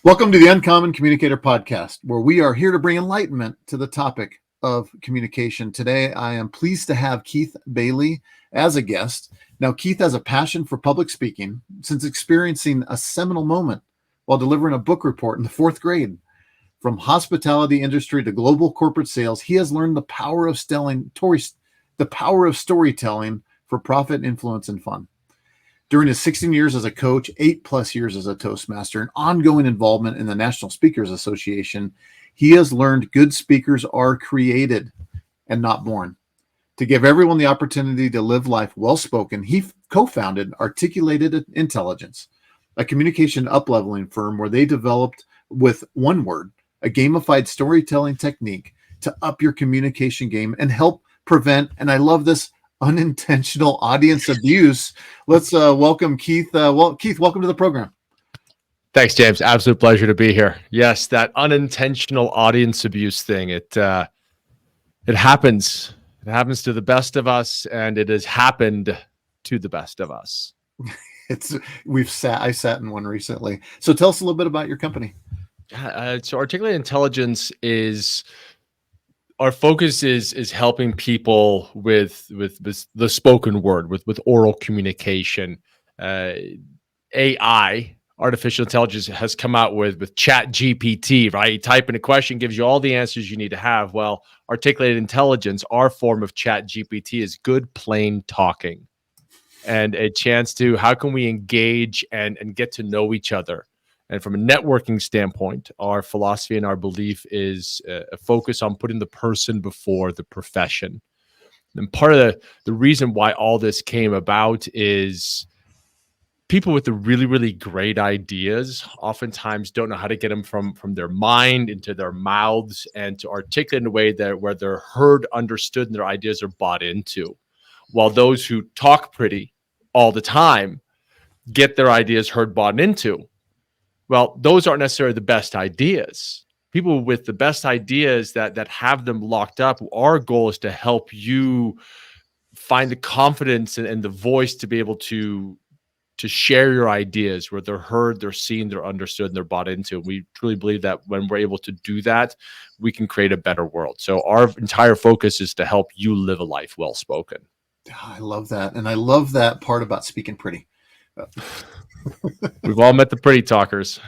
Welcome to the Uncommon Communicator Podcast, where we are here to bring enlightenment to the topic of communication. Today, I am pleased to have Keith Bailey as a guest. Now, Keith has a passion for public speaking since experiencing a seminal moment while delivering a book report in the fourth grade. From hospitality industry to global corporate sales, he has learned the power of storytelling for profit, influence, and fun. During his 16 years as a coach, 8+ years as a Toastmaster, and ongoing involvement in the National Speakers Association, he has learned good speakers are created and not born. To give everyone the opportunity to live life well-spoken, he co-founded Articulated Intelligence, a communication up-leveling firm where they developed, with one word, a gamified storytelling technique to up your communication game and help prevent, and I love this, unintentional audience abuse. Let's welcome Keith. Keith, welcome to the program. Thanks, James. Absolute pleasure to be here. Yes, that unintentional audience abuse thing. It happens. It happens to the best of us, and it has happened to the best of us. I sat in one recently. So tell us a little bit about your company. So Articulated Intelligence is. Our focus is helping people with the spoken word, with oral communication. AI, artificial intelligence, has come out with Chat GPT, right? You type in a question, gives you all the answers you need to have. Well, Articulated Intelligence, our form of Chat GPT, is good plain talking and a chance to how can we engage and get to know each other. And from a networking standpoint, our philosophy and our belief is a focus on putting the person before the profession. And part of the reason why all this came about is people with the really, really great ideas oftentimes don't know how to get them from their mind into their mouths and to articulate in a way that where they're heard, understood, and their ideas are bought into. While those who talk pretty all the time get their ideas heard, bought into. Well, those aren't necessarily the best ideas. People with the best ideas that have them locked up, our goal is to help you find the confidence and the voice to be able to share your ideas where they're heard, they're seen, they're understood, and they're bought into. We truly believe that when we're able to do that, we can create a better world. So our entire focus is to help you live a life well-spoken. I love that. And I love that part about speaking pretty. We've all met the pretty talkers.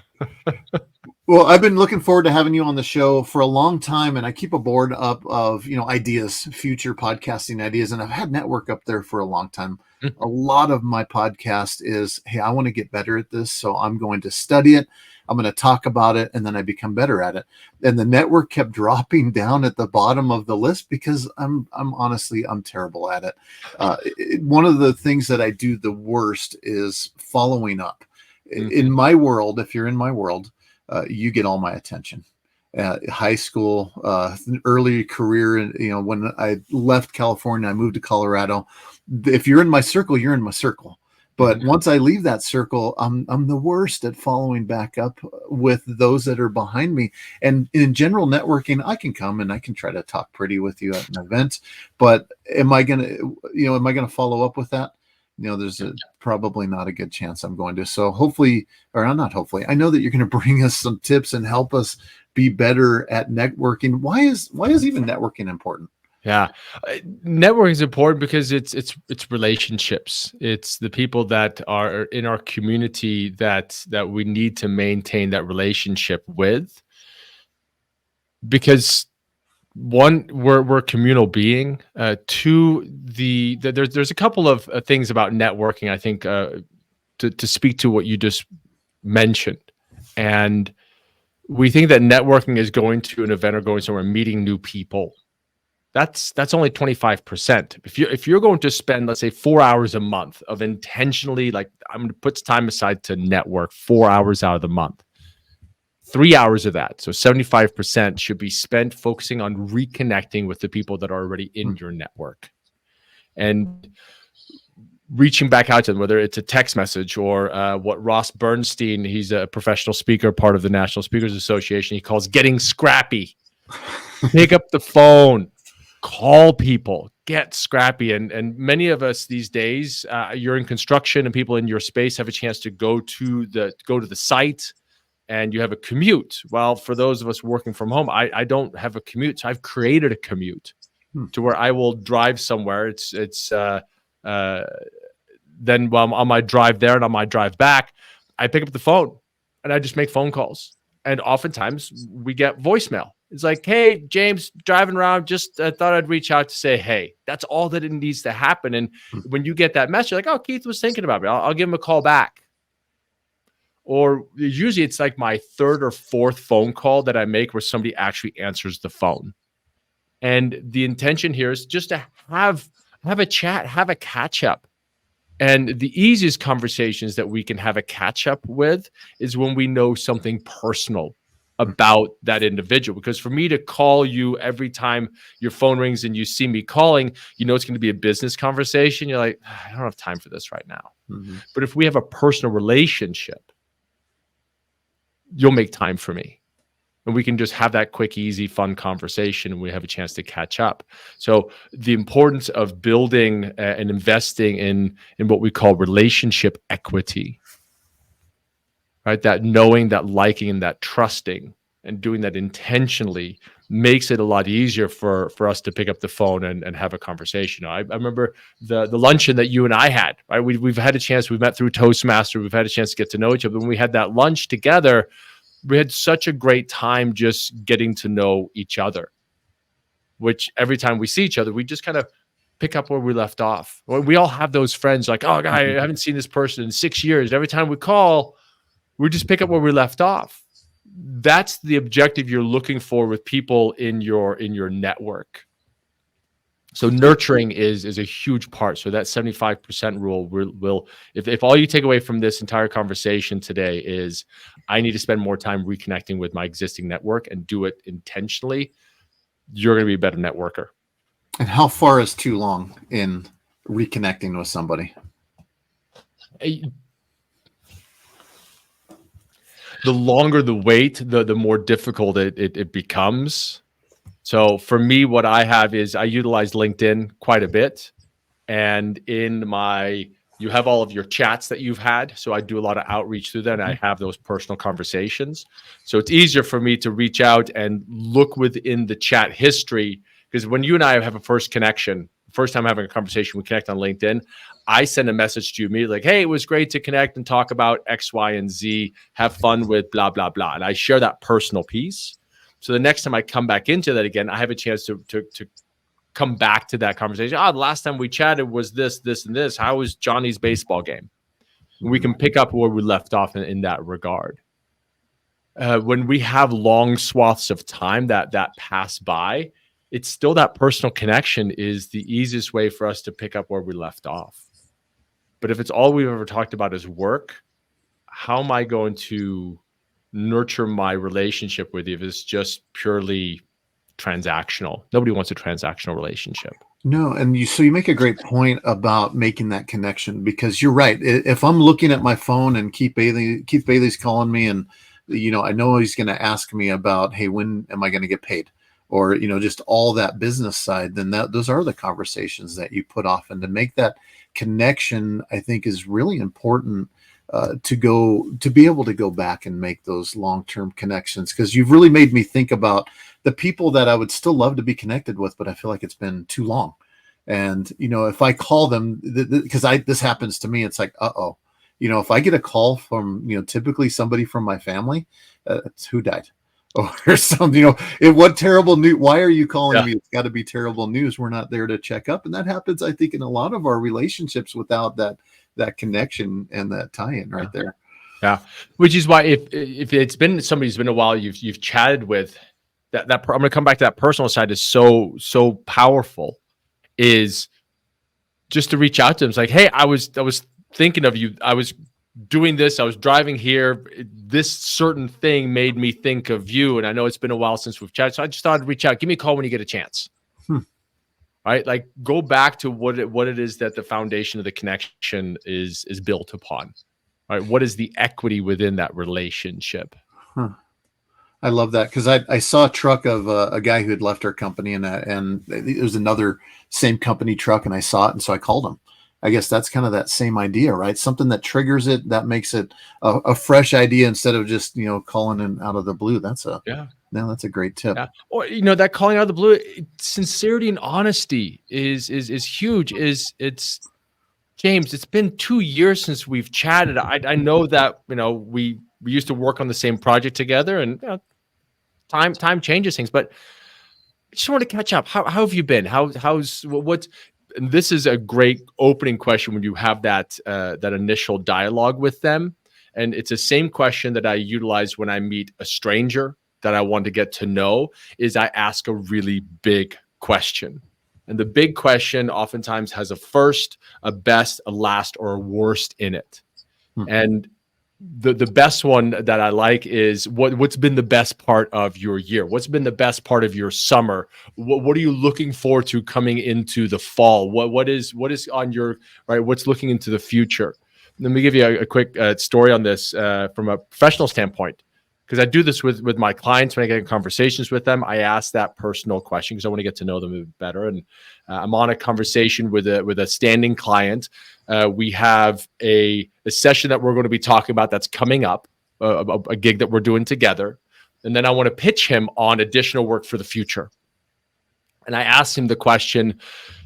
Well, I've been looking forward to having you on the show for a long time, and I keep a board up of, ideas, future podcasting ideas, and I've had Network up there for a long time. A lot of my podcast is, hey, I want to get better at this, so I'm going to study it. I'm going to talk about it, and then I become better at it. And the Network kept dropping down at the bottom of the list because I'm honestly terrible at it. One of the things that I do the worst is following up. In my world, if you're in my world, you get all my attention. High school, early career, when I left California, I moved to Colorado. If you're in my circle, you're in my circle. But once I leave that circle, I'm the worst at following back up with those that are behind me. And in general networking, I can come and I can try to talk pretty with you at an event. But am I gonna follow up with that? There's probably not a good chance I'm going to. So hopefully, or not hopefully, I know that you're going to bring us some tips and help us be better at networking. Why is even networking important? Yeah, networking is important because it's relationships. It's the people that are in our community that we need to maintain that relationship with. Because one, we're a communal being. Two, there's a couple of things about networking, I think, to speak to what you just mentioned. And we think that networking is going to an event or going somewhere, meeting new people. That's only 25%. If you're going to spend, let's say, 4 hours a month of intentionally, like, I'm going to put time aside to network 4 hours out of the month, 3 hours of that, so 75%, should be spent focusing on reconnecting with the people that are already in your network and reaching back out to them, whether it's a text message or what Ross Bernstein, he's a professional speaker, part of the National Speakers Association, he calls getting scrappy. Pick up the phone, call people, get scrappy. And many of us these days, you're in construction and people in your space have a chance to go to the site, and you have a commute. Well, for those of us working from home, I don't have a commute. So I've created a commute to where I will drive somewhere. Then while on my drive there and on my drive back, I pick up the phone and I just make phone calls. And oftentimes we get voicemail. It's like, hey, James, driving around, just thought I'd reach out to say, hey, that's all that it needs to happen. And when you get that message, like, oh, Keith was thinking about me, I'll give him a call back. Or usually it's like my third or fourth phone call that I make where somebody actually answers the phone. And the intention here is just to have a chat, have a catch up. And the easiest conversations that we can have a catch up with is when we know something personal about that individual. Because for me to call you every time your phone rings and you see me calling, you know it's going to be a business conversation. You're like, I don't have time for this right now. But if we have a personal relationship, you'll make time for me. And we can just have that quick, easy, fun conversation, and we have a chance to catch up. So the importance of building and investing in what we call relationship equity, right? That knowing, that liking, and that trusting, and doing that intentionally makes it a lot easier for us to pick up the phone and have a conversation. I remember the luncheon that you and I had, right? We've had a chance, we've met through Toastmaster, we've had a chance to get to know each other. When we had that lunch together, we had such a great time just getting to know each other, which every time we see each other, we just kind of pick up where we left off. We all have those friends like, oh, I haven't seen this person in 6 years. Every time we call, we just pick up where we left off. That's the objective you're looking for with people in your network. So nurturing is a huge part. So that 75% rule will if all you take away from this entire conversation today is I need to spend more time reconnecting with my existing network and do it intentionally, you're going to be a better networker. And how far is too long in reconnecting with somebody? The longer the wait, the more difficult it becomes. So for me, what I have is I utilize LinkedIn quite a bit. And you have all of your chats that you've had. So I do a lot of outreach through that, and I have those personal conversations. So it's easier for me to reach out and look within the chat history, because when you and I have a first connection, first time having a conversation, we connect on LinkedIn, I send a message to you immediately like, hey, it was great to connect and talk about X, Y, and Z, have fun with blah, blah, blah. And I share that personal piece. So the next time I come back into that again, I have a chance to come back to that conversation. The last time we chatted was this, and this. How was Johnny's baseball game? And we can pick up where we left off in that regard. When we have long swaths of time that pass by, it's still that personal connection is the easiest way for us to pick up where we left off. But if it's all we've ever talked about is work, how am I going to nurture my relationship with you if it's just purely transactional? Nobody wants a transactional relationship. No, and you make a great point about making that connection, because you're right. If I'm looking at my phone and Keith Bailey's calling me, and I know he's going to ask me about, hey, when am I going to get paid, or just all that business side, then those are the conversations that you put off. And to make that connection, I think, is really important. To be able to go back and make those long-term connections, because you've really made me think about the people that I would still love to be connected with, but I feel like it's been too long. And if I call them, because this happens to me, it's like, if I get a call from typically somebody from my family, it's who died or something. What terrible news? Why are you calling me? It's got to be terrible news. We're not there to check up, and that happens, I think, in a lot of our relationships without that connection and that tie-in right there. Yeah. Which is why if it's been somebody who's been a while you've chatted with, that I'm going to come back to that personal side is so powerful, is just to reach out to them. It's like, hey, I was thinking of you. I was doing this. I was driving here. This certain thing made me think of you. And I know it's been a while since we've chatted. So I just thought I'd reach out. Give me a call when you get a chance. Right? Like, go back to what it is that the foundation of the connection is built upon. Right? What is the equity within that relationship? I love that, because I saw a truck of a guy who had left our company, and it was another same company truck, and I saw it, and so I called him, I guess that's kind of that same idea, right? Something that triggers it, that makes it a fresh idea instead of just, calling in out of the blue. Yeah. That's a great tip. Yeah. Or, that calling out of the blue, sincerity and honesty is huge. It's James, it's been 2 years since we've chatted. I know that, we used to work on the same project together, and time changes things, but I just want to catch up. How have you been? What's and this is a great opening question when you have that initial dialogue with them. And it's the same question that I utilize when I meet a stranger that I want to get to know. Is I ask a really big question. And the big question oftentimes has a first, a best, a last, or a worst in it. And the best one that I like is what's been the best part of your year? What's been the best part of your summer? What are you looking forward to coming into the fall? What is on your right? What's looking into the future? Let me give you a quick story on this from a professional standpoint, because I do this with my clients when I get in conversations with them. I ask that personal question because I want to get to know them a bit better. And I'm on a conversation with a standing client. We have a session that we're going to be talking about that's coming up, a gig that we're doing together. And then I want to pitch him on additional work for the future. And I asked him the question,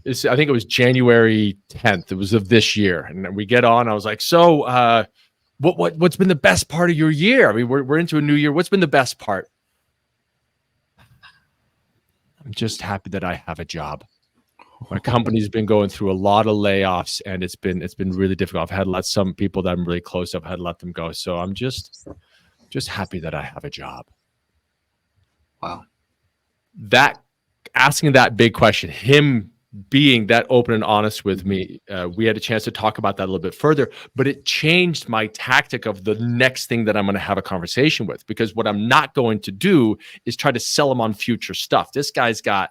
I think it was January 10th. It was of this year. And we get on. I was like, so what's been the best part of your year? I mean, we're into a new year. What's been the best part? I'm just happy that I have a job. My company's been going through a lot of layoffs, and it's been really difficult. I've had to let some people that I'm really close to, I've had to let them go. So I'm just happy that I have a job. Wow. That asking that big question, him being that open and honest with me, we had a chance to talk about that a little bit further, but it changed my tactic of the next thing that I'm going to have a conversation with, because what I'm not going to do is try to sell him on future stuff. This guy's got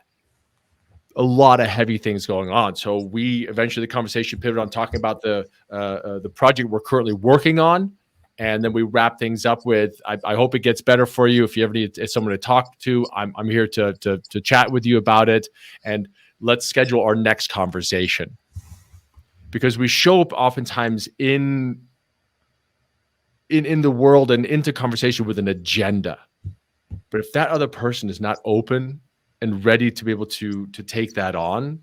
a lot of heavy things going on. So we eventually, the conversation pivoted on talking about the project we're currently working on. And then we wrap things up with, I hope it gets better for you. If you ever need someone to talk to, I'm here to chat with you about it. And let's schedule our next conversation. Because we show up oftentimes in the world and into conversation with an agenda. But if that other person is not open and ready to be able to take that on,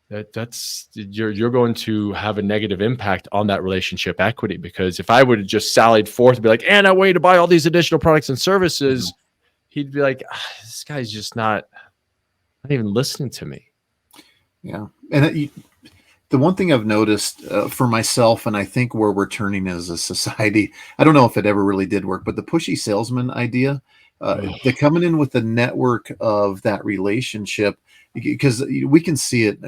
that's you're going to have a negative impact on that relationship equity. Because if I would have just sallied forth and be like, and I want you to buy all these additional products and services, he'd be like, this guy's just not even listening to me. Yeah. And the one thing I've noticed for myself, and I think where we're turning as a society, I don't know if it ever really did work, but the pushy salesman idea, the coming in with the network of that relationship, because we can see it.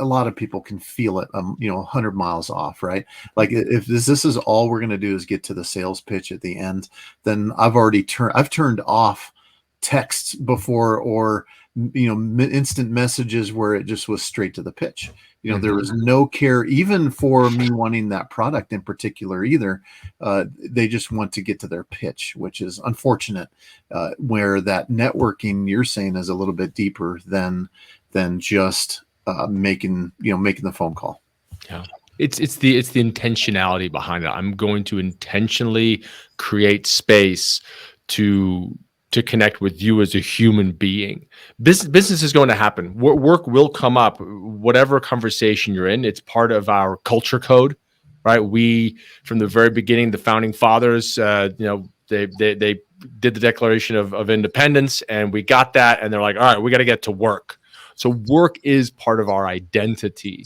A lot of people can feel it, 100 miles off, right? Like if this is all we're going to do is get to the sales pitch at the end, then I've turned off texts before, or instant messages where it just was straight to the pitch. There was no care even for me wanting that product in particular either. They just want to get to their pitch, which is unfortunate, where that networking you're saying is a little bit deeper than just making the phone call. Yeah. It's the intentionality behind it. I'm going to intentionally create space to connect with you as a human being. Business is going to happen. Work will come up. Whatever conversation you're in, it's part of our culture code, right? We, from the very beginning, the founding fathers, they did the Declaration of Independence, and we got that, and they're like, all right, we got to get to work. So work is part of our identity.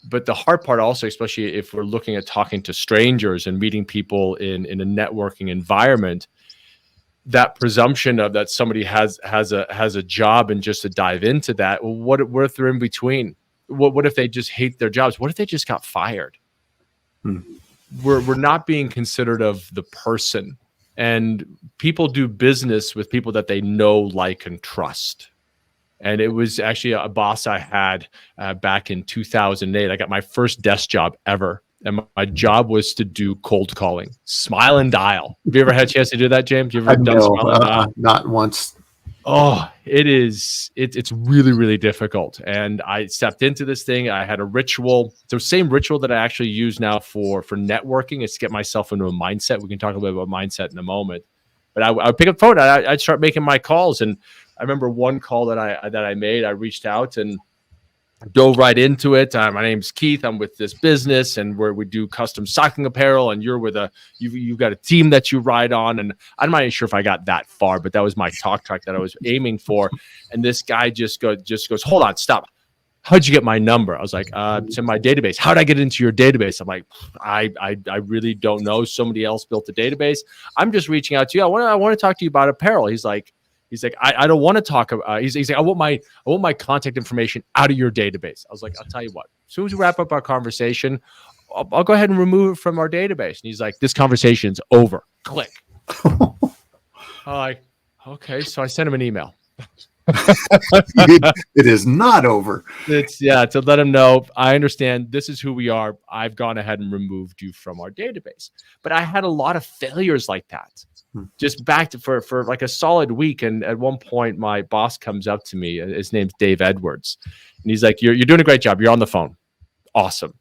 But the hard part also, especially if we're looking at talking to strangers and meeting people in a networking environment, that presumption of that somebody has a job, and just to dive into that, well, what if they're in between? What if they just hate their jobs? What if they just got fired? We're not being considerate of the person, and people do business with people that they know, like, and trust. And it was actually a boss I had back in 2008. I got my first desk job ever. And my job was to do cold calling, smile and dial. Have you ever had a chance to do that, James? You ever done smile and dial? Not once. Oh, it's really, really difficult. And I stepped into this thing. I had a ritual. The same ritual that I actually use now for networking is to get myself into a mindset. We can talk a little bit about mindset in a moment. But I would pick up the phone. I'd start making my calls. And I remember one call that I made. I reached out and dove right into it. My name's Keith. I'm with this business, and where we do custom cycling apparel. And you're with you've got a team that you ride on. And I'm not even sure if I got that far, but that was my talk track that I was aiming for. And this guy just goes, hold on, stop. How'd you get my number? I was like, it's in my database. How'd I get into your database? I'm like, I really don't know. Somebody else built a database. I'm just reaching out to you. I want to talk to you about apparel. He's like, I don't want to talk about. He's like, I want my contact information out of your database. I was like, I'll tell you what. As soon as we wrap up our conversation, I'll go ahead and remove it from our database. And he's like, this conversation's over. Click. I'm like, okay. So I sent him an email. It is not over. It's to let him know, I understand this is who we are. I've gone ahead and removed you from our database. But I had a lot of failures like that. Just back to for like a solid week. And at one point, my boss comes up to me. His name's Dave Edwards. And he's like, you're doing a great job. You're on the phone. Awesome.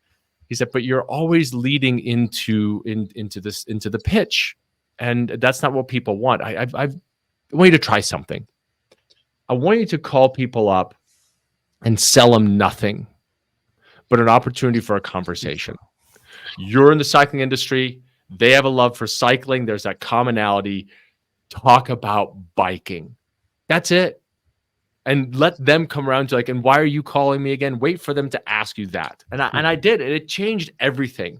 He said, but you're always leading into the pitch. And that's not what people want. I want you to try something. I want you to call people up and sell them nothing but an opportunity for a conversation. You're in the cycling industry. They have a love for cycling. There's that commonality. Talk about biking. That's it. And let them come around to like, and why are you calling me again? Wait for them to ask you that. And I did. And it changed everything.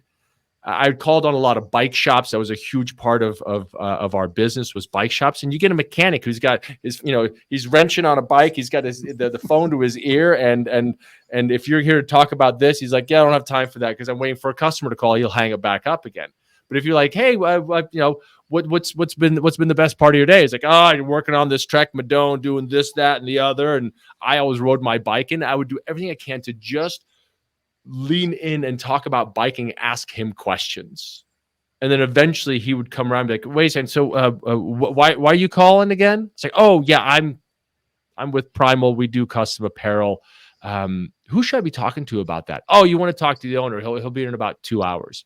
I called on a lot of bike shops. That was a huge part of our business, was bike shops. And you get a mechanic who's got he's wrenching on a bike. He's got the phone to his ear. And if you're here to talk about this, he's like, yeah, I don't have time for that because I'm waiting for a customer to call. He'll hang it back up again. But if you're like, hey, what's been the best part of your day? It's like, oh, you're working on this Trek Madone, doing this, that, and the other. And I always rode my bike, and I would do everything I can to just lean in and talk about biking, ask him questions. And then eventually he would come around and be like, wait a second, so why are you calling again? It's like, oh yeah, I'm with Primal. We do custom apparel. Who should I be talking to about that? Oh, you want to talk to the owner? He'll be in about 2 hours.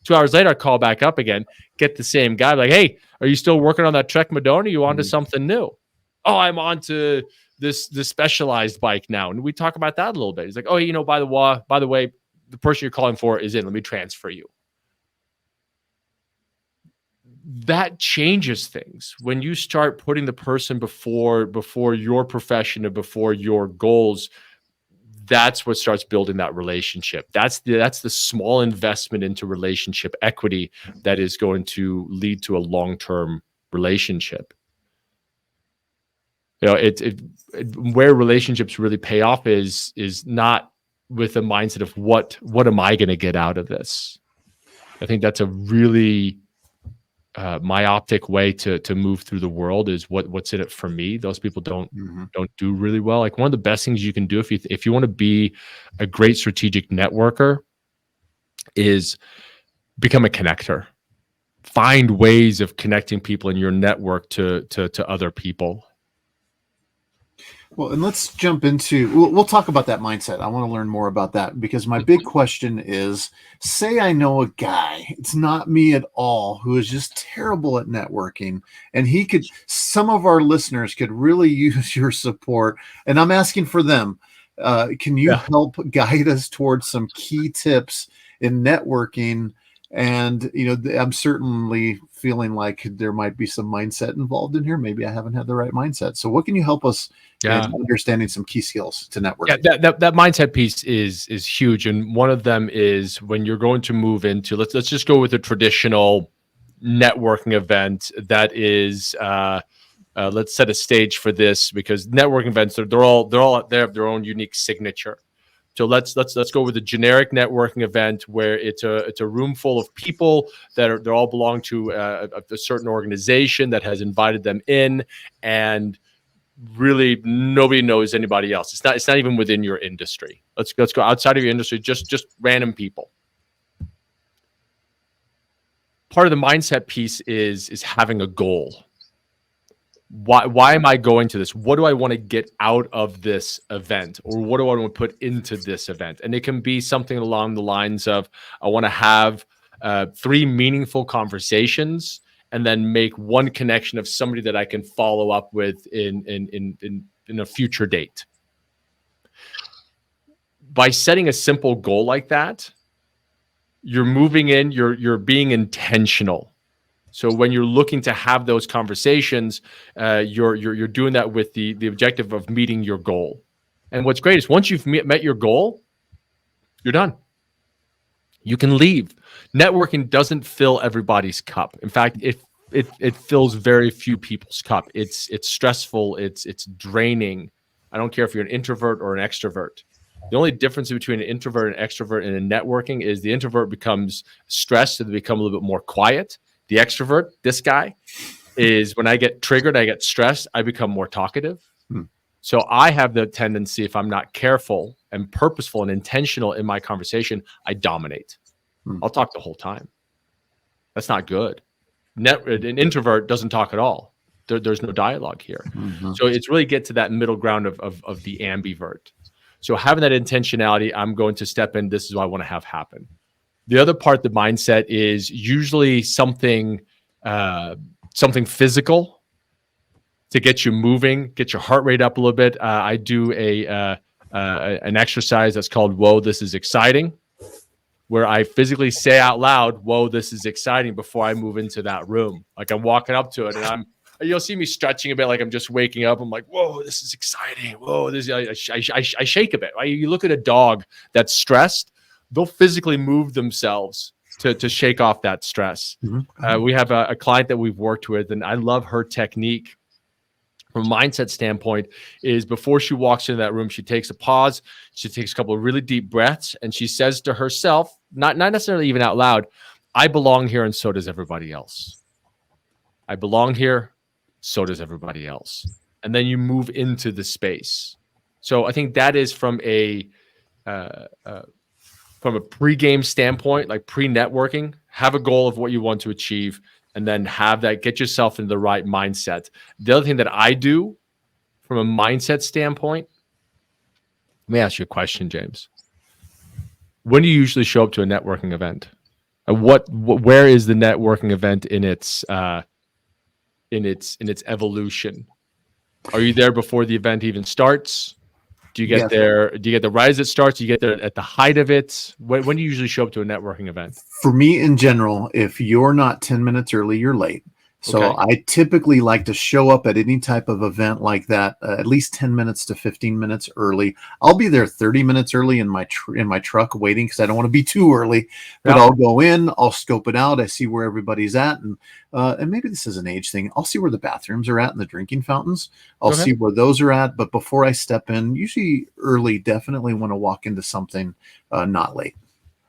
2 hours later, I call back up again, get the same guy. Like, hey, are you still working on that Trek Madone? Are you on to something new? Oh, I'm on to this specialized bike now. And we talk about that a little bit. He's like, oh, by the way, the person you're calling for is in. Let me transfer you. That changes things when you start putting the person before your profession and before your goals. That's what starts building that relationship. That's the small investment into relationship equity that is going to lead to a long-term relationship. Where relationships really pay off is not with a mindset of what am I going to get out of this. I think that's a really myopic way to move through the world, is what's in it for me. Those people don't do really well. Like, one of the best things you can do if you want to be a great strategic networker is become a connector. Find ways of connecting people in your network to other people. Well, and let's jump into, we'll talk about that mindset. I want to learn more about that, because my big question is, say I know a guy, it's not me at all, who is just terrible at networking, and some of our listeners could really use your support, and I'm asking for them. Can you help guide us towards some key tips in networking? And, I'm certainly feeling like there might be some mindset involved in here. Maybe I haven't had the right mindset. So what can you help us in understanding some key skills to network? Yeah, that mindset piece is huge. And one of them is when you're going to move into, let's just go with a traditional networking event that is, let's set a stage for this, because networking events, they have their own unique signature. So let's go with a generic networking event where it's a room full of people they all belong to a certain organization that has invited them in, and really nobody knows anybody else. It's not even within your industry. Let's go outside of your industry, just random people. Part of the mindset piece is having a goal. Why am I going to this? What do I want to get out of this event, or what do I want to put into this event? And it can be something along the lines of, I want to have 3 meaningful conversations, and then make one connection of somebody that I can follow up with in a future date. By setting a simple goal like that, you're moving in, you're being intentional. So when you're looking to have those conversations, you're doing that with the objective of meeting your goal. And what's great is once you've met your goal, you're done. You can leave. Networking doesn't fill everybody's cup. In fact, it fills very few people's cup. It's stressful. It's draining. I don't care if you're an introvert or an extrovert. The only difference between an introvert and extrovert in a networking is the introvert becomes stressed, so they become a little bit more quiet. The extrovert, this guy, is when I get triggered, I get stressed, I become more talkative. So I have the tendency, if I'm not careful and purposeful and intentional in my conversation, I dominate. I'll talk the whole time. That's not good. An introvert doesn't talk at all. There's no dialogue here. So it's really get to that middle ground of the ambivert. So having that intentionality, I'm going to step in. This is what I want to have happen. The other part, the mindset, is usually something physical to get you moving, get your heart rate up a little bit. I do an exercise that's called "Whoa, this is exciting," where I physically say out loud, "Whoa, this is exciting," before I move into that room. Like I'm walking up to it, and you'll see me stretching a bit, like I'm just waking up. I'm like, "Whoa, this is exciting!" Whoa, I shake a bit. Right? You look at a dog that's stressed; they'll physically move themselves to shake off that stress. We have a client that we've worked with, and I love her technique from a mindset standpoint. Is before she walks into that room, she takes a pause, she takes a couple of really deep breaths, and she says to herself, not necessarily even out loud, "I belong here, and so does everybody else. I belong here, so does everybody else." And then you move into the space. So I think that is from a pre-game standpoint, like pre-networking, have a goal of what you want to achieve, and then have that, get yourself in the right mindset. The other thing that I do from a mindset standpoint, let me ask you a question, James. When do you usually show up to a networking event? Where is the networking event in its evolution? Are you there before the event even starts? Do you get there? Do you get there right as it starts? Do you get there at the height of it? When do you usually show up to a networking event? For me, in general, if you're not 10 minutes early, you're late. So I typically like to show up at any type of event like that at least 10 minutes to 15 minutes early. I'll be there 30 minutes early in my truck waiting because I don't want to be too early. But I'll go in, I'll scope it out, I see where everybody's at, and maybe this is an age thing. I'll see where the bathrooms are at and the drinking fountains. I'll see where those are at. But before I step in, usually early, definitely want to walk into something not late.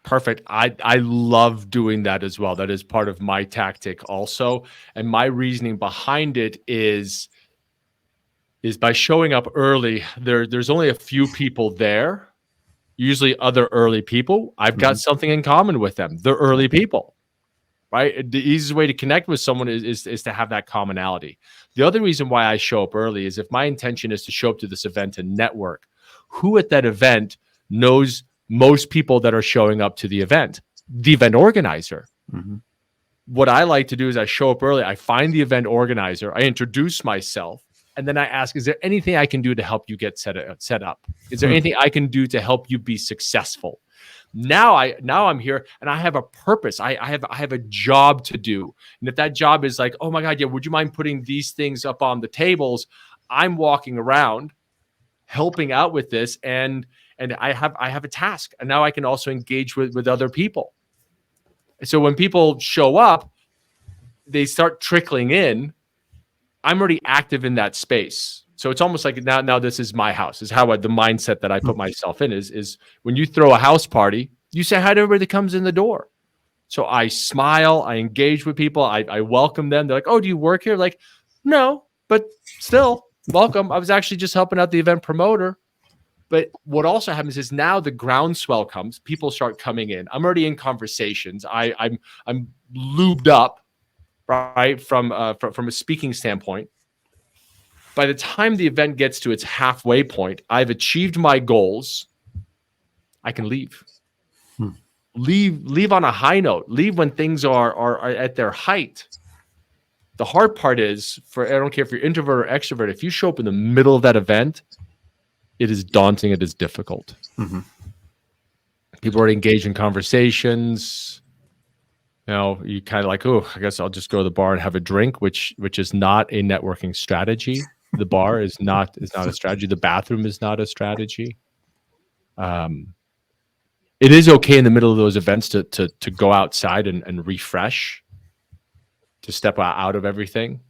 Perfect. I love doing that as well. That is part of my tactic also. And my reasoning behind it is by showing up early, there's only a few people there, usually other early people. I've got something in common with them. They're early people, right? The easiest way to connect with someone is to have that commonality. The other reason why I show up early is if my intention is to show up to this event and network, who at that event knows most people that are showing up to the event? The event organizer. What I like to do is I show up early. I find the event organizer. I introduce myself. And then I ask, is there anything I can do to help you get set up? Is there anything I can do to help you be successful? Now I'm here and I have a purpose. I have a job to do. And if that job is like, oh my God, yeah, would you mind putting these things up on the tables? I'm walking around helping out with this, and I have a task, and now I can also engage with other people. So when people show up, they start trickling in. I'm already active in that space. So it's almost like now this is my house. Is how the mindset that I put myself in is when you throw a house party, you say hi to everybody that comes in the door. So I smile, I engage with people, I welcome them. They're like, "Oh, do you work here?" Like, no, but still welcome. I was actually just helping out the event promoter. But what also happens is now the groundswell comes. People start coming in. I'm already in conversations. I'm lubed up, right, from a speaking standpoint. by the time the event gets to its halfway point, I've achieved my goals. I can leave. Leave on a high note. Leave when things are at their height. The hard part is, I don't care if you're introvert or extrovert, if you show up in the middle of that event, it is daunting. It is difficult. Mm-hmm. People are engaged in conversations. You kind of like, oh, I guess I'll just go to the bar and have a drink, which is not a networking strategy. The bar is not a strategy. The bathroom is not a strategy. It is okay in the middle of those events to go outside and refresh, to step out of everything.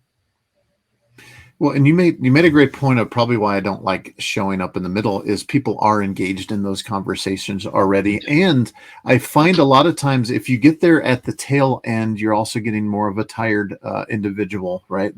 Well, and you made a great point of probably why I don't like showing up in the middle is people are engaged in those conversations already. And I find a lot of times if you get there at the tail end, you're also getting more of a tired individual, right?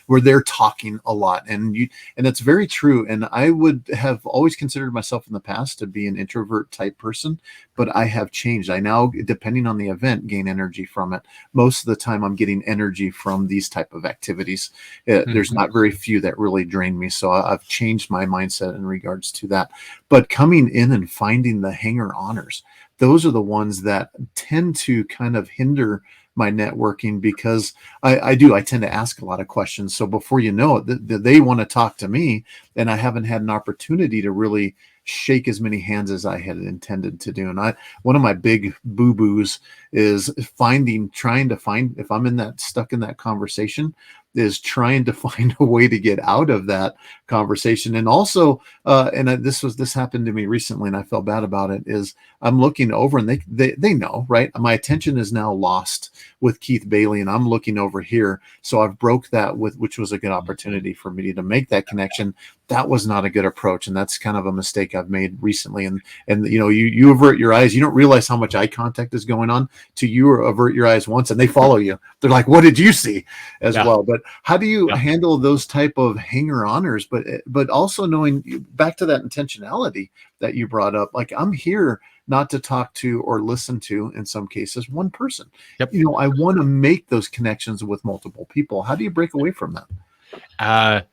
Where they're talking a lot, and that's very true. And I would have always considered myself in the past to be an introvert type person, but I have changed. I now, depending on the event, gain energy from it. Most of the time I'm getting energy from these type of activities. There's not very few that really drain me. So I've changed my mindset in regards to that. But coming in and finding the hanger honors, those are the ones that tend to kind of hinder my networking because I tend to ask a lot of questions. So before you know it, they want to talk to me, and I haven't had an opportunity to really shake as many hands as I had intended to do. And one of my big boo-boos is trying to find, if I'm stuck in that conversation, is trying to find a way to get out of that conversation. And also, this happened to me recently, and I felt bad about it, is I'm looking over and they know, right? My attention is now lost with Keith Bailey, and I'm looking over here. So I've broke that which was a good opportunity for me to make that connection. That was not a good approach. And that's kind of a mistake I've made recently. And you avert your eyes. You don't realize how much eye contact is going on till you avert your eyes once and they follow you. They're like, what did you see as well? But how do you handle those type of hanger honors, but also knowing back to that intentionality that you brought up, like I'm here not to talk to or listen to, in some cases, one person. Yep. I want to make those connections with multiple people. How do you break away from that?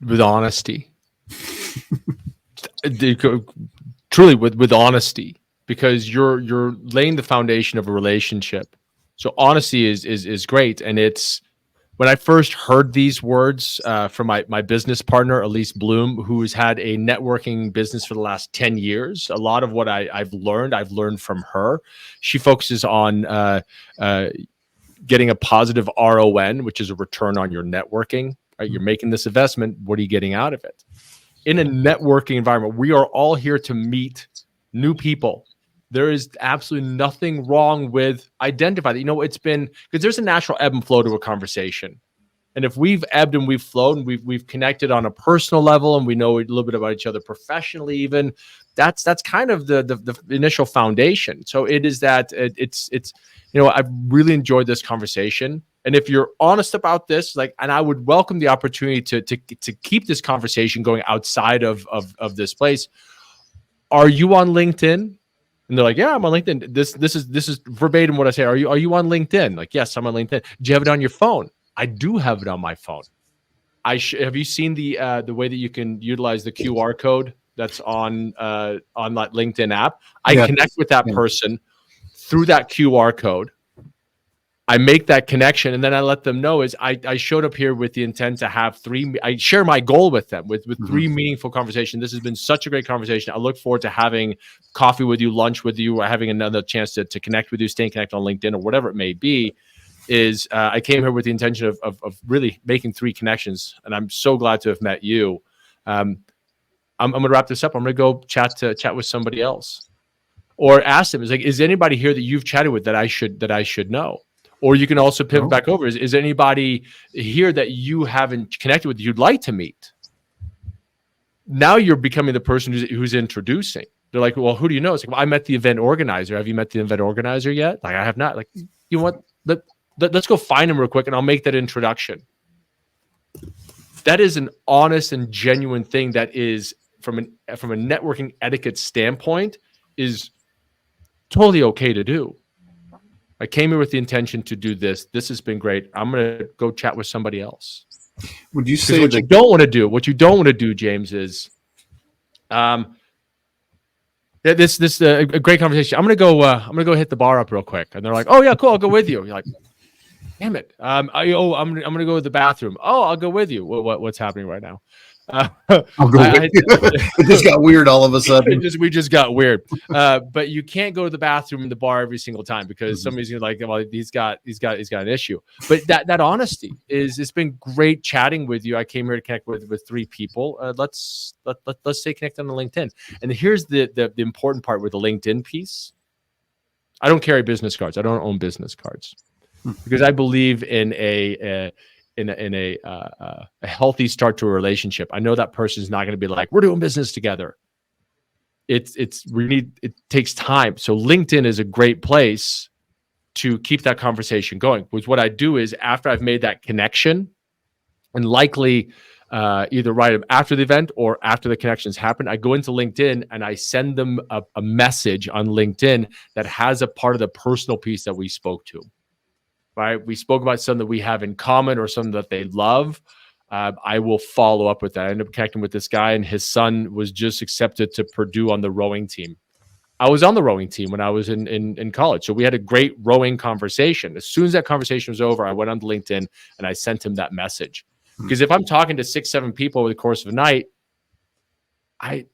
With honesty. Truly with honesty, because you're laying the foundation of a relationship. So honesty is great. And it's, when I first heard these words from my business partner, Elise Bloom, who's had a networking business for the last 10 years, a lot of what I've learned from her. She focuses on getting a positive RON, which is a return on your networking. Right? You're making this investment. What are you getting out of it? In a networking environment, we are all here to meet new people. There is absolutely nothing wrong with identifying. It's been, because there's a natural ebb and flow to a conversation. And if we've ebbed and we've flowed and we've connected on a personal level and we know a little bit about each other professionally, even that's kind of the initial foundation. So it is that it's I've really enjoyed this conversation. And if you're honest about this, and I would welcome the opportunity to keep this conversation going outside of this place. Are you on LinkedIn? And they're like, yeah, I'm on LinkedIn. This is verbatim what I say. Are you on LinkedIn? Like, yes, I'm on LinkedIn. Do you have it on your phone? I do have it on my phone. Have you seen the way that you can utilize the QR code that's on that LinkedIn app? I connect with that person through that QR code. I make that connection, and then I let them know I showed up here with the intent to have I share my goal with them with three meaningful conversations. This has been such a great conversation. I look forward to having coffee with you, lunch with you, or having another chance to connect with you, staying connected on LinkedIn or whatever it may be. I came here with the intention of really making three connections, and I'm so glad to have met you. I'm going to wrap this up. I'm going to go chat with somebody else, or ask them. Is anybody here that you've chatted with that I should know? Or you can also pivot back over. Is anybody here that you haven't connected with you'd like to meet? Now you're becoming the person who's introducing. They're like, well, who do you know? It's like, well, I met the event organizer. Have you met the event organizer yet? Like, I have not. Like, you know what? Let's go find him real quick, and I'll make that introduction. That is an honest and genuine thing that is, from a networking etiquette standpoint, is totally okay to do. I came here with the intention to do this. This has been great. I'm going to go chat with somebody else. Would you Because say what that? you don't want to do, James, is this a great conversation. I'm gonna go hit the bar up real quick, and they're like, "Oh yeah, cool, I'll go with you." You're like, "Damn it, I'm gonna go to the bathroom." "Oh, I'll go with you." What's happening right now? I'll go with you. It just got weird all of a sudden. We just got weird. But you can't go to the bathroom in the bar every single time because somebody's gonna like, well, he's got an issue. But that honesty it's been great chatting with you. I came here to connect with 3 people. Let's stay connected on the LinkedIn. And here's the important part with the LinkedIn piece. I don't carry business cards. I don't own business cards because I believe in a healthy start to a relationship. I know that person is not going to be like, we're doing business together. It takes time. So LinkedIn is a great place to keep that conversation going. Which what I do is after I've made that connection, and likely either right after the event or after the connections happen, I go into LinkedIn and I send them a message on LinkedIn that has a part of the personal piece that we spoke to. Right? We spoke about something that we have in common or something that they love. I will follow up with that. I ended up connecting with this guy, and his son was just accepted to Purdue on the rowing team. I was on the rowing team when I was in college. So we had a great rowing conversation. As soon as that conversation was over, I went on LinkedIn and I sent him that message. Because if I'm talking to 6, 7 people over the course of a night, I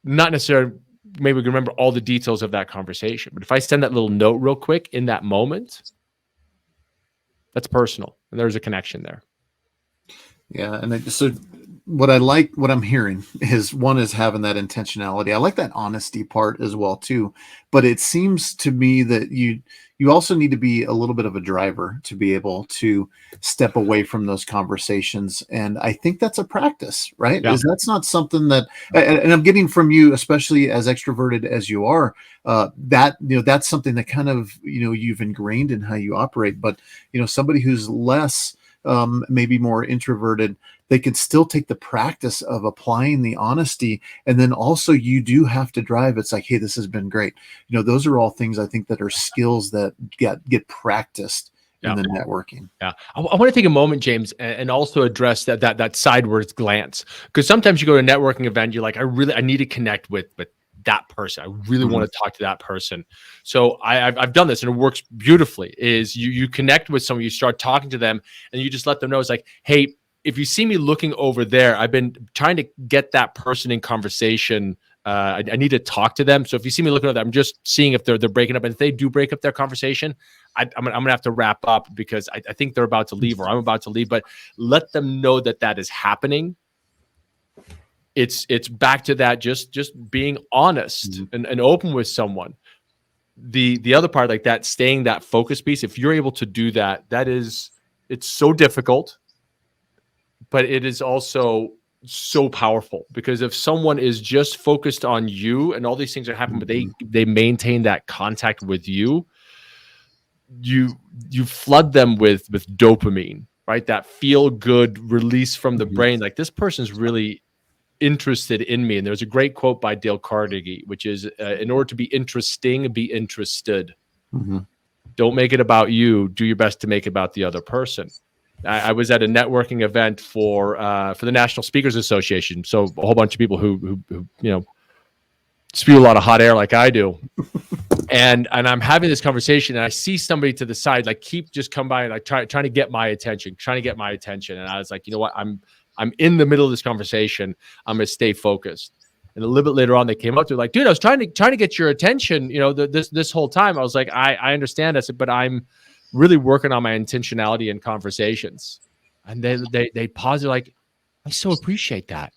not necessarily maybe remember all the details of that conversation. But if I send that little note real quick in that moment, that's personal. And there's a connection there. Yeah. And so what I'm hearing is one is having that intentionality. I like that honesty part as well too, but it seems to me that you also need to be a little bit of a driver to be able to step away from those conversations. And I think that's a practice, right? Yeah. Is that's not something that, and I'm getting from you, especially as extroverted as you are, that, that's something that kind of, you've ingrained in how you operate, but, somebody who's less, maybe more introverted, they can still take the practice of applying the honesty. And then also you do have to drive. It's like, hey, this has been great. Those are all things I think that are skills that get practiced in the networking. Yeah. I want to take a moment, James, and also address that sideways glance. Because sometimes you go to a networking event, you're like, I need to connect with that person. I really want to talk to that person. So I've done this and it works beautifully. Is you connect with someone, you start talking to them, and you just let them know it's like, hey, if you see me looking over there, I've been trying to get that person in conversation. I need to talk to them. So if you see me looking at them, I'm just seeing if they're breaking up. And if they do break up their conversation, I'm gonna have to wrap up because I think they're about to leave or I'm about to leave. But let them know that is happening. It's back to that just being honest and open with someone. The other part, like that, staying that focus piece, if you're able to do that, it's so difficult, but it is also so powerful, because if someone is just focused on you and all these things are happening, but they maintain that contact with you, you flood them with dopamine, right? That feel good release from the brain. Like, this person's really interested in me. And there's a great quote by Dale Carnegie, which is, in order to be interesting, be interested. Don't make it about you. Do your best to make it about the other person. I was at a networking event for the National Speakers Association. So a whole bunch of people who spew a lot of hot air like I do. And I'm having this conversation, and I see somebody to the side, like, come by and like trying to get my attention. And I was like, you know what? I'm in the middle of this conversation. I'm going to stay focused. And a little bit later on, they came up to like, dude, I was trying to get your attention, this whole time. I was like, I understand. I said, but I'm really working on my intentionality in conversations. And they paused. They're like, I so appreciate that.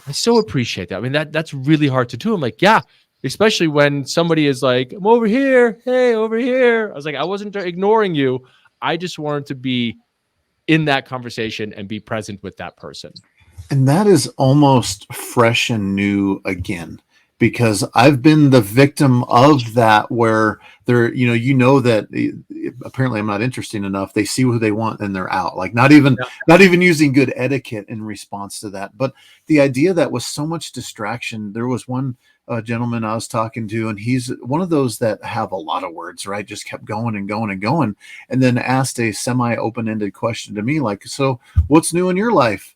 I so appreciate that. I mean, that's really hard to do. I'm like, yeah, especially when somebody is like, I'm over here. Hey, over here. I was like, I wasn't ignoring you. I just wanted to be in that conversation and be present with that person. And that is almost fresh and new again, because I've been the victim of that, where they're, that apparently I'm not interesting enough. They see who they want and they're out, like not even using good etiquette in response to that. But the idea that was so much distraction. There was one gentleman I was talking to, and he's one of those that have a lot of words, right? Just kept going and going and going, and then asked a semi-open-ended question to me, like, "So, what's new in your life?"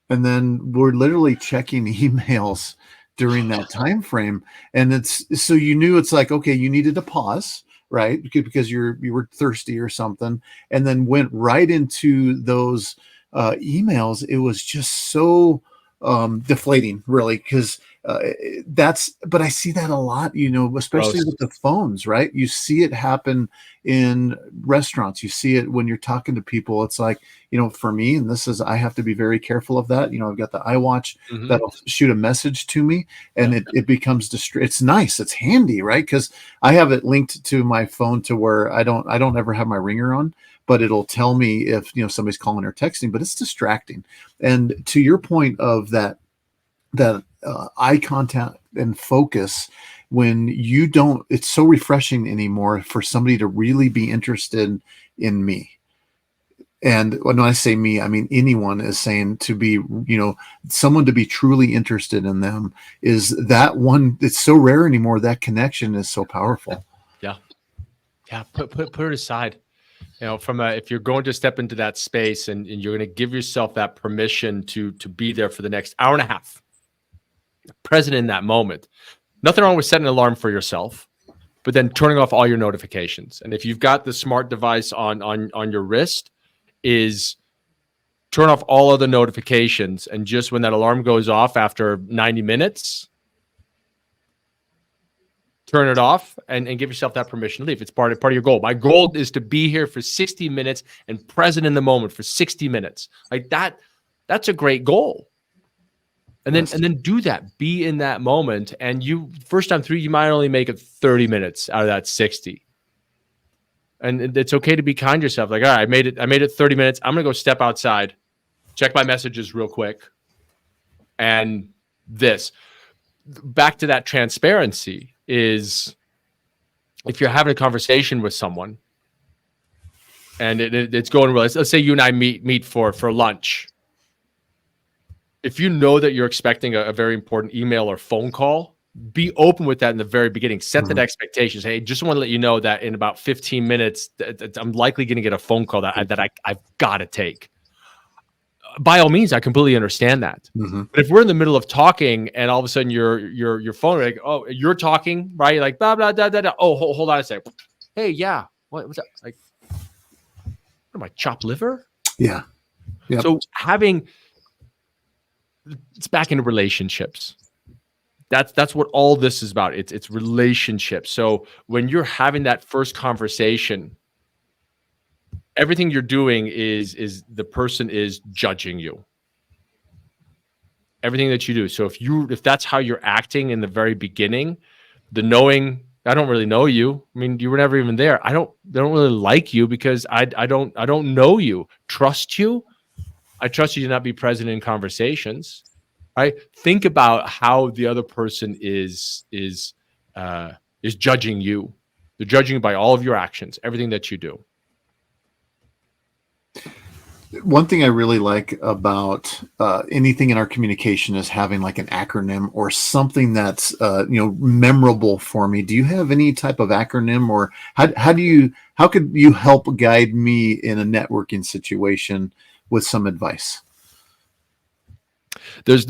And then we're literally checking emails during that time frame, and it's so you knew it's like, okay, you needed to pause, right? Because you were thirsty or something, and then went right into those emails. It was just so deflating, really, because but I see that a lot, especially Gross. with the phones, right? You see it happen in restaurants. You see it when you're talking to people. It's like, for me, and I have to be very careful of that. I've got the iWatch that'll shoot a message to me, and it becomes it's nice. It's handy, right? Because I have it linked to my phone to where I don't ever have my ringer on, but it'll tell me if, somebody's calling or texting, but it's distracting. And to your point of that eye contact and focus, when you don't, it's so refreshing anymore for somebody to really be interested in me. And when I say me, I mean anyone is saying to be, someone to be truly interested in them, is that one. It's so rare anymore. That connection is so powerful. Yeah. Put it aside. If you're going to step into that space and you're going to give yourself that permission to be there for the next hour and a half, present in that moment. Nothing wrong with setting an alarm for yourself, but then turning off all your notifications. And if you've got the smart device on your wrist, is turn off all other notifications, and just when that alarm goes off after 90 minutes, turn it off and give yourself that permission to leave. It's part of your goal. My goal is to be here for 60 minutes and present in the moment for 60 minutes. Like that's a great goal. And then do that. Be in that moment. And you first time through, you might only make it 30 minutes out of that 60. And it's okay to be kind to yourself. Like, all right, I made it 30 minutes. I'm gonna go step outside, check my messages real quick. And back to that transparency is, if you're having a conversation with someone and it's going well, let's say you and I meet for lunch. If you know that you're expecting a very important email or phone call, be open with that in the very beginning. Set that expectations. Hey, just want to let you know that in about 15 minutes, I'm likely going to get a phone call that I've got to take. By all means, I completely understand that. But if we're in the middle of talking and all of a sudden your phone, like, oh, you're talking, right? Like, blah, blah, da, da, da. Oh, hold on a second. Hey, yeah. What's that? Like, what am I, chopped liver? Yeah. Yep. So it's back into relationships. That's what all this is about. It's relationships. So when you're having that first conversation, everything you're doing is the person is judging you. Everything that you do. So if that's how you're acting in the very beginning, the knowing, I don't really know you. I mean, you were never even there. They don't really like you because I don't know you. Trust you. I trust you to not be present in conversations. Right? Think about how the other person is judging you. They're judging you by all of your actions, everything that you do. One thing I really like about anything in our communication is having like an acronym or something that's memorable for me. Do you have any type of acronym, or how could you help guide me in a networking situation with some advice? It's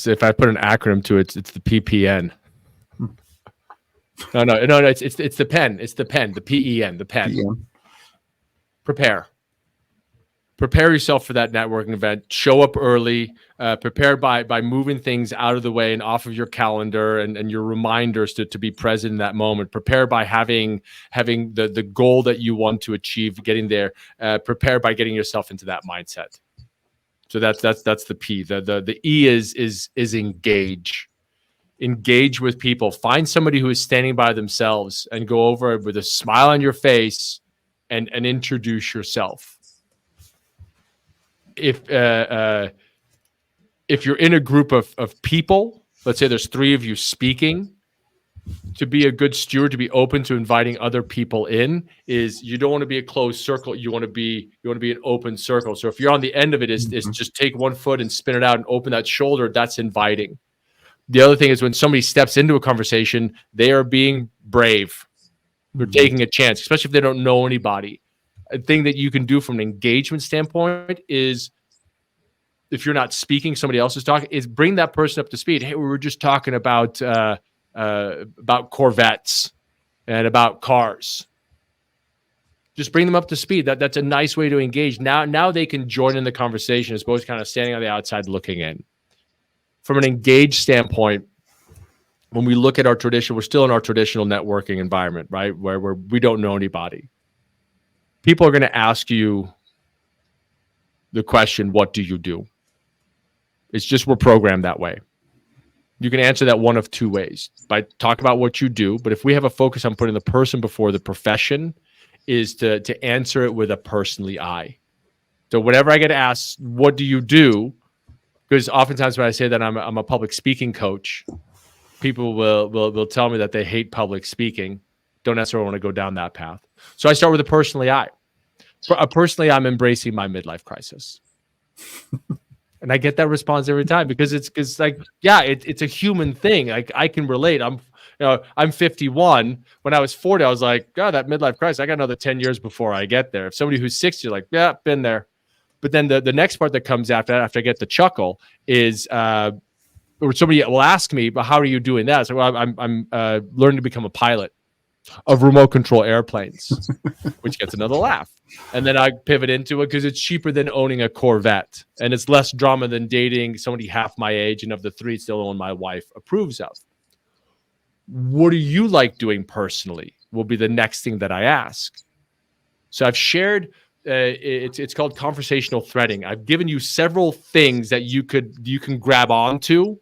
if I put an acronym to it, it's the PPN. No, it's the pen. It's the pen, the PEN, the pen. PM. Prepare yourself for that networking event. Show up early. Prepare by moving things out of the way and off of your calendar and your reminders to be present in that moment. Prepare by having the goal that you want to achieve, getting there. Prepare by getting yourself into that mindset. So that's the P. The E is engage. Engage with people. Find somebody who is standing by themselves and go over with a smile on your face and introduce yourself. If you're in a group of people, let's say there's 3 of you speaking, to be a good steward, to be open to inviting other people in, is you don't want to be a closed circle. You want to be an open circle. So if you're on the end of it, is just take one foot and spin it out and open that shoulder. That's inviting. The other thing is when somebody steps into a conversation, they are being brave. They're taking a chance, especially if they don't know anybody. A thing that you can do from an engagement standpoint is, if you're not speaking, somebody else is talking, is bring that person up to speed. Hey, we were just talking about Corvettes and about cars. Just bring them up to speed. That's a nice way to engage. Now they can join in the conversation as opposed to kind of standing on the outside looking in. From an engaged standpoint, when we look at our tradition, we're still in our traditional networking environment, right? Where we don't know anybody. People are going to ask you the question, what do you do? It's just we're programmed that way. You can answer that one of two ways. By talk about what you do, but if we have a focus on putting the person before the profession, is to answer it with a personally I. So whenever I get asked, what do you do? Because oftentimes when I say that I'm a public speaking coach, people will tell me that they hate public speaking. Don't necessarily want to go down that path. So I start with a personally I. Personally, I'm embracing my midlife crisis. And I get that response every time because it's like, yeah, it's a human thing. Like I can relate. I'm 51. When I was 40, I was like, God, that midlife crisis, I got another 10 years before I get there. If somebody who's 60, like, yeah, been there. But then the next part that comes after that, after I get the chuckle, is or somebody will ask me, but how are you doing that? So well, I'm learning to become a pilot of remote control airplanes, which gets another laugh. And then I pivot into it because it's cheaper than owning a Corvette, and it's less drama than dating somebody half my age, and of the three, it's the only one my wife approves of. What do you like doing personally? Will be the next thing that I ask. So I've shared. It's called conversational threading. I've given you several things that you can grab onto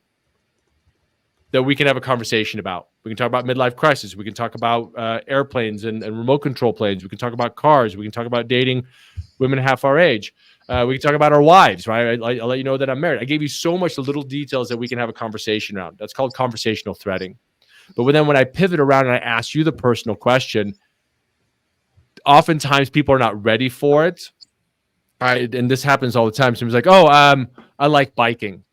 that we can have a conversation about. We can talk about midlife crisis. We can talk about airplanes and remote control planes. We can talk about cars. We can talk about dating women half our age. We can talk about our wives, right? I'll let you know that I'm married. I gave you so much little details that we can have a conversation around. That's called conversational threading. But then when I pivot around and I ask you the personal question, oftentimes people are not ready for it. And this happens all the time. Somebody's like, oh, I like biking.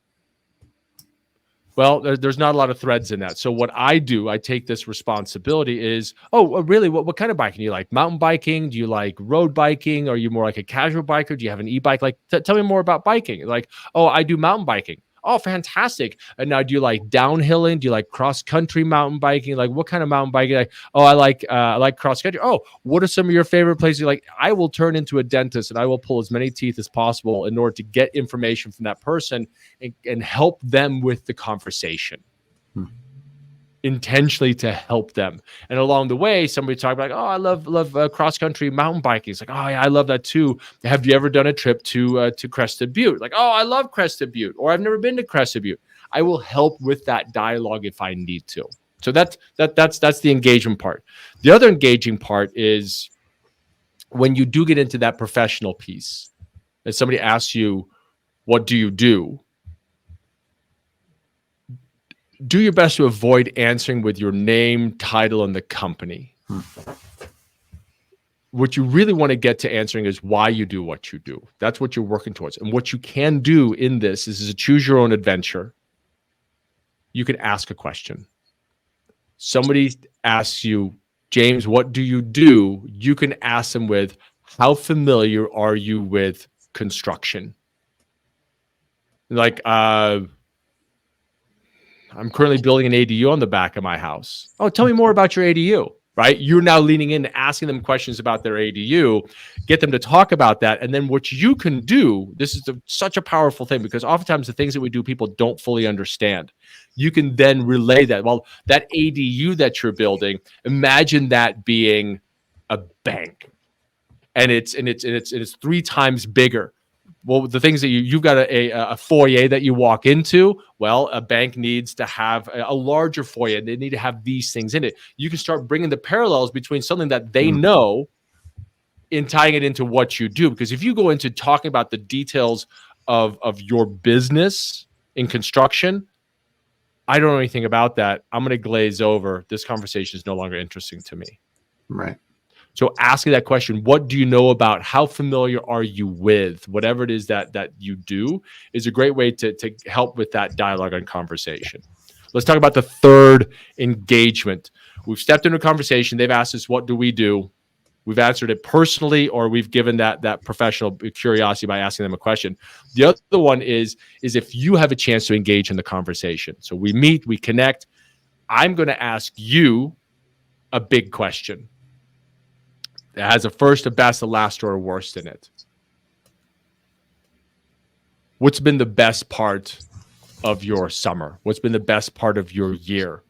Well, there's not a lot of threads in that. So what I do, I take this responsibility is, oh, really? What kind of biking do you like? Mountain biking? Do you like road biking? Are you more like a casual biker? Do you have an e-bike? Like, tell me more about biking. Like, oh, I do mountain biking. Oh, fantastic. And now do you like downhilling? Do you like cross-country mountain biking? Like what kind of mountain biking? Like, oh, I like cross-country. Oh, what are some of your favorite places? Like, I will turn into a dentist and I will pull as many teeth as possible in order to get information from that person and help them with the conversation. Intentionally to help them. And along the way, somebody talk about, oh, I love cross-country mountain biking. It's like, oh yeah, I love that too. Have you ever done a trip to Crested Butte? Like, oh, I love Crested Butte, or I've never been to Crested Butte. I will help with that dialogue if I need to. So that's the engagement part. The other engaging part is when you do get into that professional piece, and somebody asks you, what do you do? Do your best to avoid answering with your name, title, and the company. What you really want to get to answering is why you do what you do. That's what you're working towards. And what you can do in this is to choose your own adventure. You can ask a question. Somebody asks you, James, what do you do? You can ask them with, how familiar are you with construction? Like, I'm currently building an ADU on the back of my house. Oh, tell me more about your ADU, right? You're now leaning in, asking them questions about their ADU, get them to talk about that. And then what you can do, this is such a powerful thing because oftentimes the things that we do, people don't fully understand. You can then relay that. Well, that ADU that you're building, imagine that being a bank. And it's 3 times bigger. Well, the things that you've got a foyer that you walk into, well, a bank needs to have a larger foyer. They need to have these things in it. You can start bringing the parallels between something that they know and tying it into what you do. Because if you go into talking about the details of your business in construction, I don't know anything about that. I'm going to glaze over. This conversation is no longer interesting to me. Right. So asking that question, what do you know about, how familiar are you with, whatever it is that you do, is a great way to help with that dialogue and conversation. Let's talk about the third engagement. We've stepped into a conversation. They've asked us, what do we do? We've answered it personally, or we've given that professional curiosity by asking them a question. The other one is if you have a chance to engage in the conversation. So we meet, we connect. I'm going to ask you a big question that has a first, a best, a last, or a worst in it. What's been the best part of your summer? What's been the best part of your year?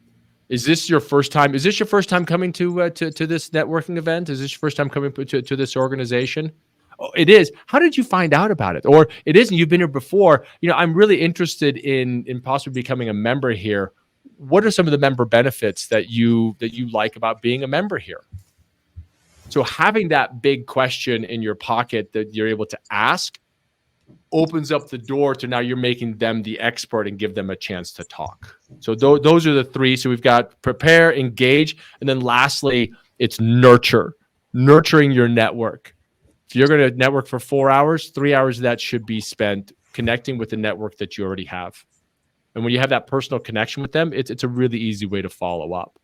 Is this your first time? Is this your first time coming to this networking event? Is this your first time coming to this organization? Oh, it is. How did you find out about it? Or it isn't. You've been here before. I'm really interested in possibly becoming a member here. What are some of the member benefits that you like about being a member here? So having that big question in your pocket that you're able to ask opens up the door to now you're making them the expert and give them a chance to talk. So those are the three. So we've got prepare, engage, and then lastly, it's nurturing your network. If you're going to network for 4 hours, 3 hours of that should be spent connecting with the network that you already have. And when you have that personal connection with them, it's a really easy way to follow up.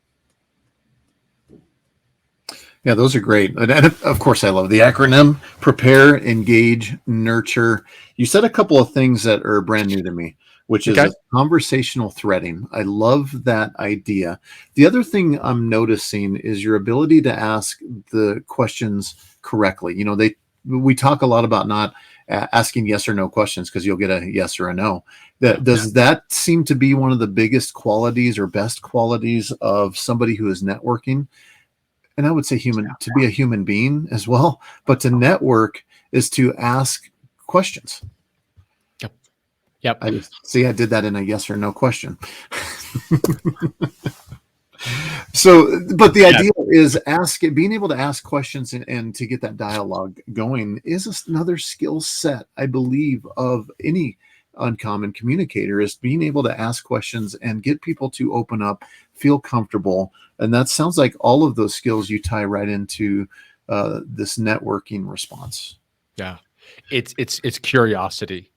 Yeah, those are great. And of course, I love the acronym: prepare, engage, nurture. You said a couple of things that are brand new to me, which is conversational threading. I love that idea. The other thing I'm noticing is your ability to ask the questions correctly. We talk a lot about not asking yes or no questions because you'll get a yes or a no. Does that seem to be one of the biggest qualities or best qualities of somebody who is networking? And I would say to be a human being as well, but to network is to ask questions. Yep. I did that in a yes or no question. So, but the idea is being able to ask questions and to get that dialogue going is another skill set, I believe, of any uncommon communicator, is being able to ask questions and get people to open up, feel comfortable. And that sounds like all of those skills you tie right into this networking response. Yeah. It's curiosity.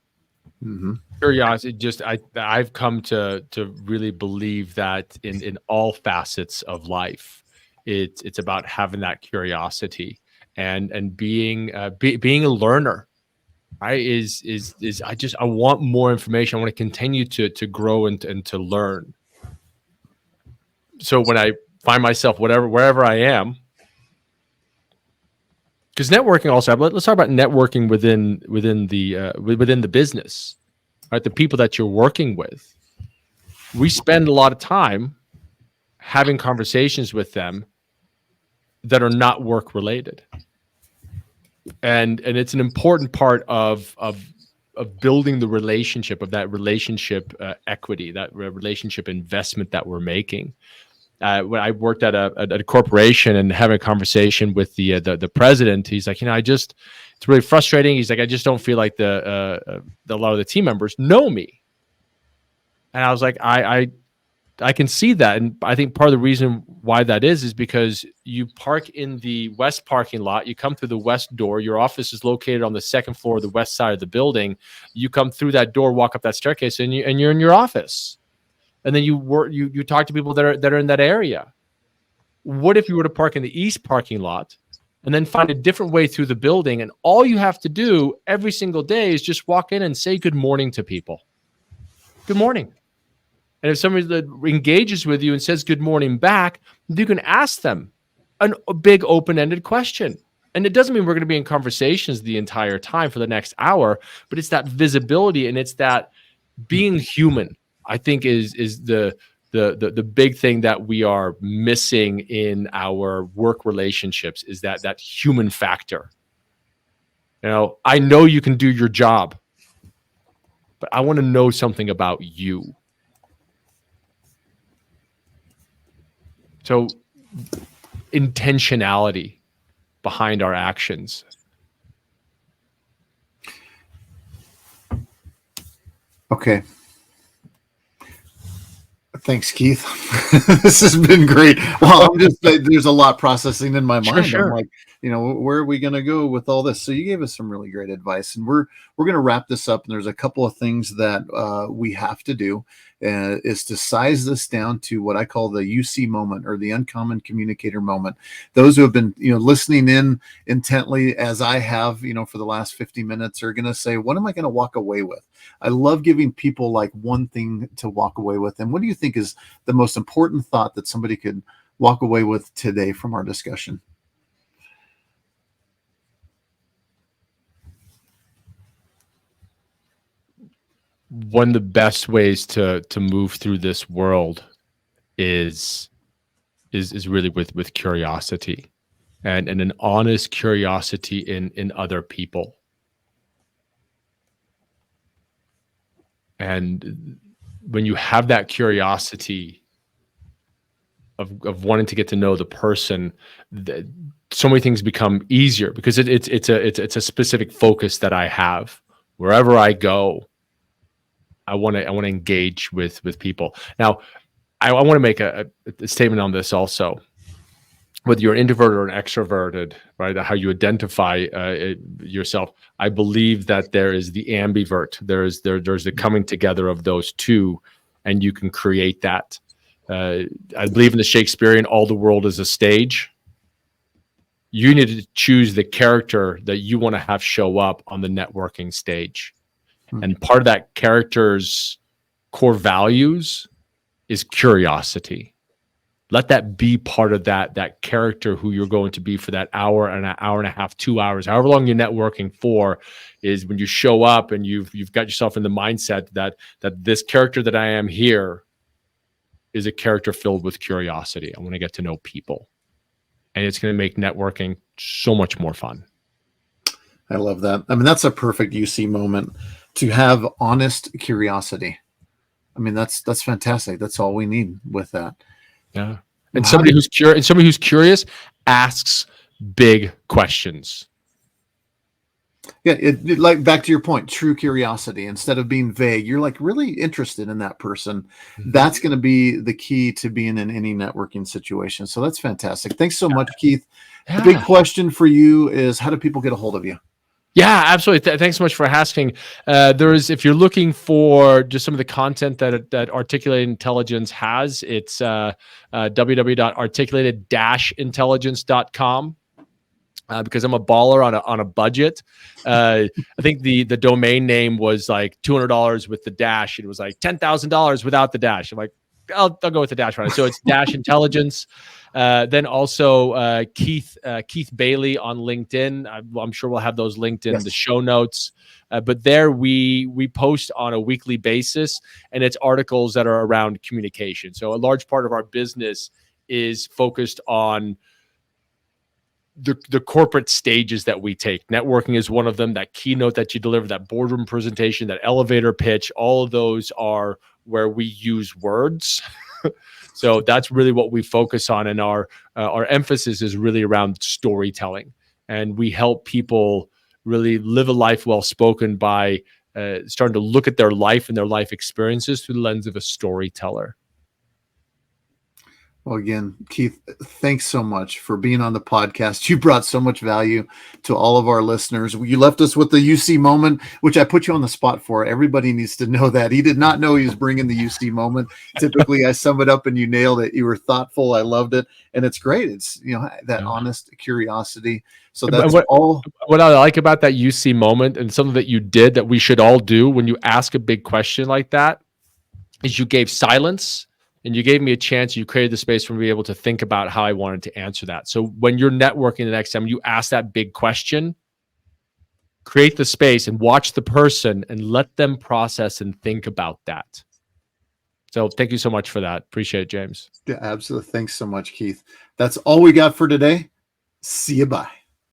Mm-hmm. Curiosity. I've come to really believe that in all facets of life, it's about having that curiosity and being a learner. Right? I want more information. I want to continue to grow and to learn. So when I find myself wherever I am, because networking also, let's talk about networking within the business, right? The people that you're working with, we spend a lot of time having conversations with them that are not work related, and it's an important part of building the relationship, of that relationship equity, that relationship investment that we're making. When I worked at a corporation and having a conversation with the president, he's like, it's really frustrating. He's like, I just don't feel like a lot of the team members know me. And I was like, I can see that. And I think part of the reason why that is because you park in the west parking lot, you come through the west door, your office is located on the second floor of the west side of the building. You come through that door, walk up that staircase, and you're in your office. And then you talk to people that are in that area. What if you were to park in the east parking lot and then find a different way through the building, and all you have to do every single day is just walk in and say good morning to people. Good morning. And if somebody that engages with you and says good morning back, you can ask them a big open-ended question. And it doesn't mean we're going to be in conversations the entire time for the next hour, but it's that visibility and it's that being human, I think is the big thing that we are missing in our work relationships, is that human factor. I know you can do your job, but I want to know something about you. So intentionality behind our actions. Okay. Thanks, Keith. This has been great. Well, there's a lot processing in my mind. Sure. I'm like, where are we going to go with all this? So you gave us some really great advice, and we're going to wrap this up. And there's a couple of things that we have to do, is to size this down to what I call the UC moment, or the uncommon communicator moment. Those who have been listening in intently, as I have for the last 50 minutes, are going to say, what am I going to walk away with? I love giving people like one thing to walk away with. And what do you think is the most important thought that somebody could walk away with today from our discussion? One of the best ways to move through this world is really with curiosity, and an honest curiosity in other people. And when you have that curiosity of wanting to get to know the person, so many things become easier, because it's a specific focus that I have. Wherever I go, I want to engage with people. Now, I want to make a statement on this also. Whether you're an introvert or an extroverted, right? How you identify yourself. I believe that there is the ambivert. There's the coming together of those two, and you can create that. I believe in the Shakespearean, all the world is a stage. You need to choose the character that you want to have show up on the networking stage. And part of that character's core values is curiosity. Let that be part of that character who you're going to be for that hour and a half, 2 hours, however long you're networking for, is when you show up and you've got yourself in the mindset that this character that I am here is a character filled with curiosity. I want to get to know people. And it's going to make networking so much more fun. I love that. I mean, that's a perfect UC moment, to have honest curiosity. I mean, that's fantastic. That's all we need with that. Yeah. And somebody who's curious asks big questions. Yeah, it like, back to your point, true curiosity. Instead of being vague, you're like really interested in that person. Mm-hmm. That's going to be the key to being in any networking situation. So that's fantastic. Thanks so much, Keith. Yeah. The big question for you is, how do people get a hold of you? Yeah, absolutely. Thanks so much for asking. If you're looking for just some of the content that Articulated Intelligence has, it's www.articulated-intelligence.com. Because I'm a baller on a budget. I think the domain name was like $200 with the dash. It was like $10,000 without the dash. I'm like, I'll go with the dash right. So it's Dash Intelligence. Then also Keith Bailey on LinkedIn. I'm sure we'll have those linked in the show notes. But there we post on a weekly basis, and it's articles that are around communication. So a large part of our business is focused on the corporate stages that we take. Networking is one of them. That keynote that you deliver, that boardroom presentation, that elevator pitch, all of those are where we use words. So that's really what we focus on, and our emphasis is really around storytelling. And we help people really live a life well spoken by starting to look at their life and their life experiences through the lens of a storyteller. Well, again, Keith, thanks so much for being on the podcast. You brought so much value to all of our listeners. You left us with the UC moment, which I put you on the spot for. Everybody needs to know that. He did not know he was bringing the UC moment. Typically, I sum it up and you nailed it. You were thoughtful. I loved it. And it's great. It's, that honest curiosity. So that's what I like about that UC moment, and something that you did that we should all do when you ask a big question like that, is you gave silence. And you gave me a chance. You created the space for me to be able to think about how I wanted to answer that. So when you're networking the next time, you ask that big question, create the space and watch the person and let them process and think about that. So thank you so much for that. Appreciate it, James. Yeah, absolutely. Thanks so much, Keith. That's all we got for today. See you. Bye.